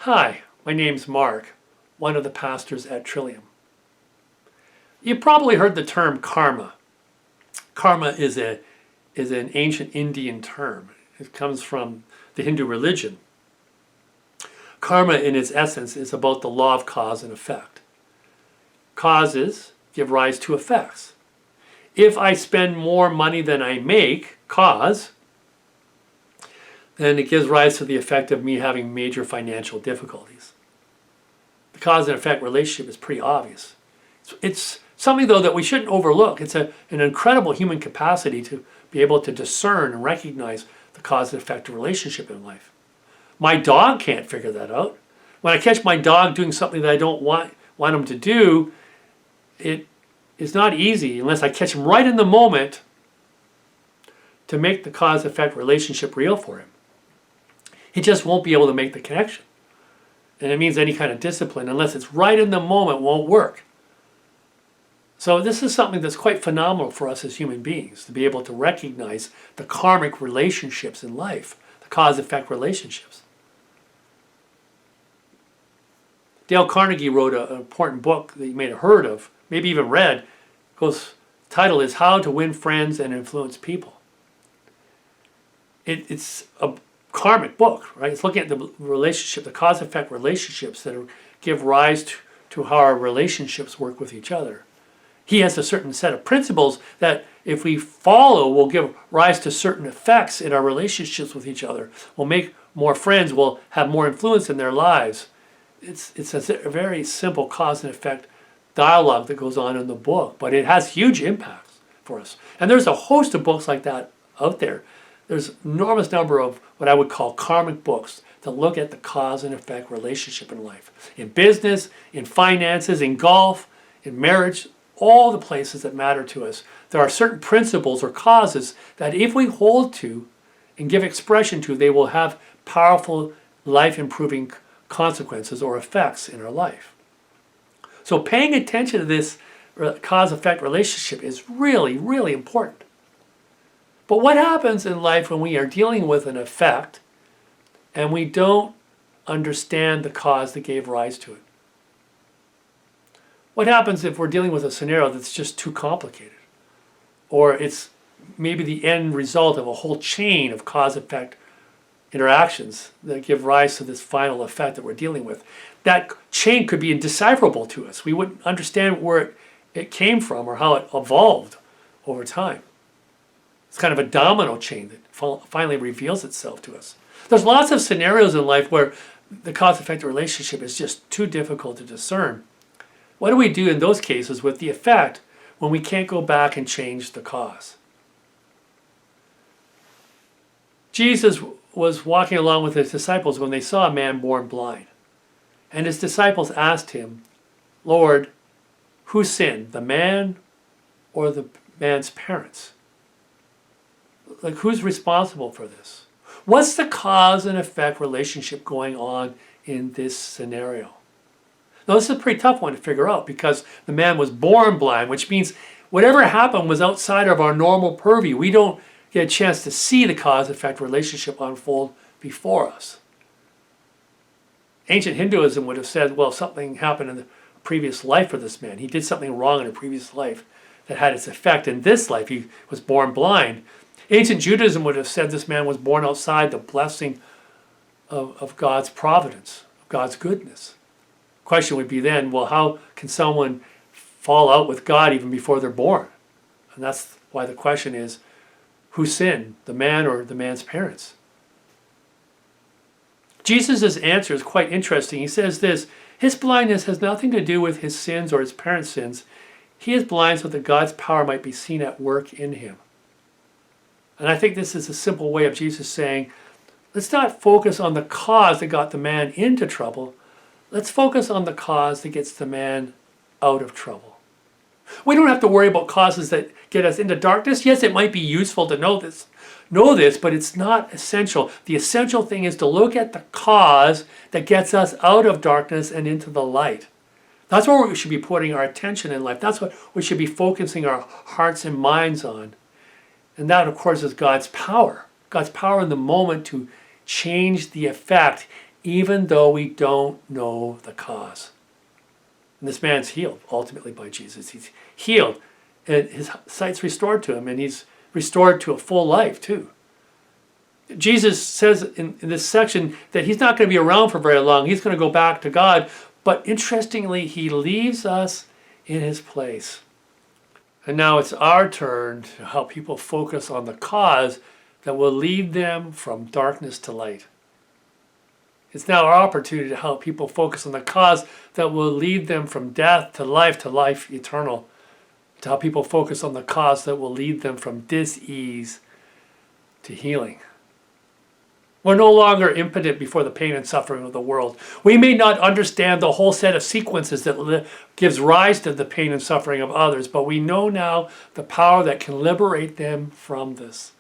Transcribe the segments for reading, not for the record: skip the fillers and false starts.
Hi, my name's Mark, one of the pastors at Trillium. You've probably heard the term karma. Karma is an ancient Indian term. It comes from the Hindu religion. Karma, in its essence, is about the law of cause and effect. Causes give rise to effects. If I spend more money than I make, then it gives rise to the effect of me having major financial difficulties. The cause and effect relationship is pretty obvious. It's something, though, that we shouldn't overlook. It's an incredible human capacity to be able to discern and recognize the cause and effect relationship in life. My dog can't figure that out. When I catch my dog doing something that I don't want him to do, it is not easy, unless I catch him right in the moment, to make the cause-effect relationship real for him. He just won't be able to make the connection. And it means any kind of discipline, unless it's right in the moment, won't work. So this is something that's quite phenomenal for us as human beings, to be able to recognize the karmic relationships in life, the cause-effect relationships. Dale Carnegie wrote an important book that you may have heard of, maybe even read. The title is How to Win Friends and Influence People. It's a karmic book, right? It's looking at the relationship, the cause-effect relationships that give rise to how our relationships work with each other. He has a certain set of principles that, if we follow, will give rise to certain effects in our relationships with each other. We'll make more friends, we'll have more influence in their lives. It's a very simple cause and effect dialogue that goes on in the book, but it has huge impacts for us. And there's a host of books like that out there. There's an enormous number of what I would call karmic books that look at the cause and effect relationship in life. In business, in finances, in golf, in marriage, all the places that matter to us. There are certain principles or causes that if we hold to and give expression to, they will have powerful life-improving consequences or effects in our life. So paying attention to this cause-effect relationship is really, really important. But what happens in life when we are dealing with an effect and we don't understand the cause that gave rise to it? What happens if we're dealing with a scenario that's just too complicated? Or it's maybe the end result of a whole chain of cause-effect interactions that give rise to this final effect that we're dealing with. That chain could be indecipherable to us. We wouldn't understand where it came from or how it evolved over time. It's kind of a domino chain that finally reveals itself to us. There's lots of scenarios in life where the cause-effect relationship is just too difficult to discern. What do we do in those cases with the effect when we can't go back and change the cause? Jesus was walking along with his disciples when they saw a man born blind. And his disciples asked him, "Lord, who sinned, the man or the man's parents?" Like, who's responsible for this? What's the cause and effect relationship going on in this scenario? Now, this is a pretty tough one to figure out because the man was born blind, which means whatever happened was outside of our normal purview. We don't get a chance to see the cause-effect relationship unfold before us. Ancient Hinduism would have said, well, something happened in the previous life for this man. He did something wrong in a previous life that had its effect in this life. He was born blind. Ancient Judaism would have said this man was born outside the blessing of God's providence, of God's goodness. The question would be then, well, how can someone fall out with God even before they're born? And that's why the question is, who sinned, the man or the man's parents? Jesus' answer is quite interesting. He says this, his blindness has nothing to do with his sins or his parents' sins. He is blind so that God's power might be seen at work in him. And I think this is a simple way of Jesus saying, let's not focus on the cause that got the man into trouble. Let's focus on the cause that gets the man out of trouble. We don't have to worry about causes that get us into darkness. Yes, it might be useful to know this, but it's not essential. The essential thing is to look at the cause that gets us out of darkness and into the light. That's where we should be putting our attention in life. That's what we should be focusing our hearts and minds on. And that, of course, is God's power. God's power in the moment to change the effect even though we don't know the cause. And this man's healed ultimately by Jesus. He's healed, and his sight's restored to him, and he's restored to a full life too. Jesus says in this section that he's not going to be around for very long. He's going to go back to God. But interestingly, he leaves us in his place. And now it's our turn to help people focus on the cause that will lead them from darkness to light. It's now our opportunity to help people focus on the cause that will lead them from death to life eternal. To help people focus on the cause that will lead them from dis-ease to healing. We're no longer impotent before the pain and suffering of the world. We may not understand the whole set of sequences that gives rise to the pain and suffering of others, but we know now the power that can liberate them from this.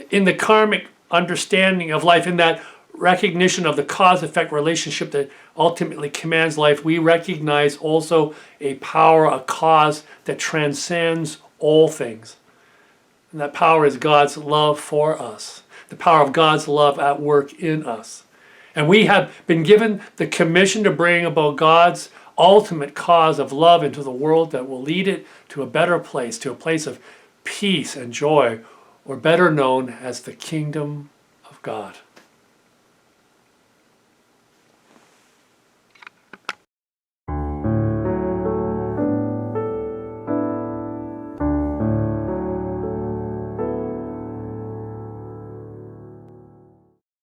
In the karmic understanding of life, in that recognition of the cause-effect relationship that ultimately commands life, we recognize also a power, a cause that transcends all things. And that power is God's love for us. The power of God's love at work in us. And we have been given the commission to bring about God's ultimate cause of love into the world that will lead it to a better place, to a place of peace and joy, or better known as the kingdom of God.